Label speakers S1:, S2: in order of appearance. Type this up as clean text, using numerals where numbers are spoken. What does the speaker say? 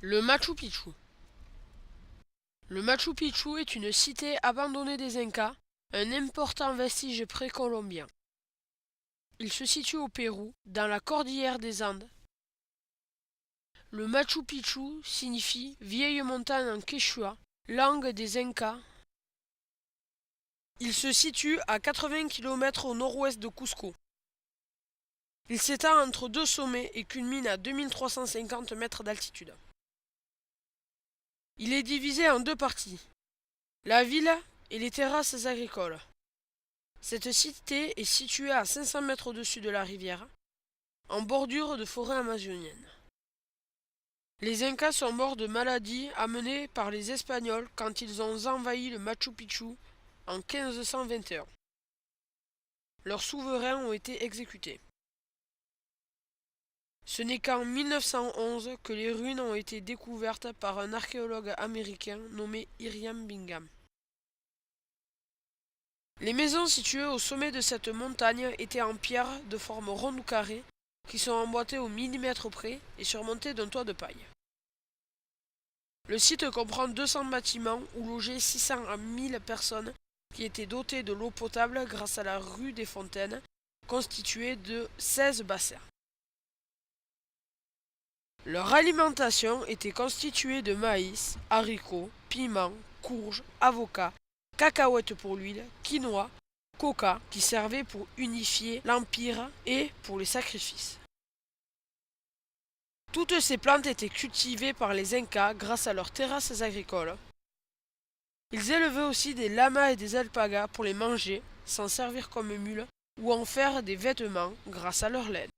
S1: Le Machu Picchu. Le Machu Picchu est une cité abandonnée des Incas, un important vestige précolombien. Il se situe au Pérou, dans la cordillère des Andes. Le Machu Picchu signifie vieille montagne en quechua, langue des Incas. Il se situe à 80 km au nord-ouest de Cusco. Il s'étend entre deux sommets et culmine à 2350 mètres d'altitude. Il est divisé en deux parties, la ville et les terrasses agricoles. Cette cité est située à 500 mètres au-dessus de la rivière, en bordure de forêt amazonienne. Les Incas sont morts de maladies amenées par les Espagnols quand ils ont envahi le Machu Picchu en 1521. Leurs souverains ont été exécutés. Ce n'est qu'en 1911 que les ruines ont été découvertes par un archéologue américain nommé Hiram Bingham. Les maisons situées au sommet de cette montagne étaient en pierre de forme ronde ou carrée, qui sont emboîtées au millimètre près et surmontées d'un toit de paille. Le site comprend 200 bâtiments où logeaient 600 à 1000 personnes qui étaient dotées de l'eau potable grâce à la rue des Fontaines, constituée de 16 bassins. Leur alimentation était constituée de maïs, haricots, piments, courges, avocats, cacahuètes pour l'huile, quinoa, coca, qui servait pour unifier l'empire et pour les sacrifices. Toutes ces plantes étaient cultivées par les Incas grâce à leurs terrasses agricoles. Ils élevaient aussi des lamas et des alpagas pour les manger, s'en servir comme mules ou en faire des vêtements grâce à leur laine.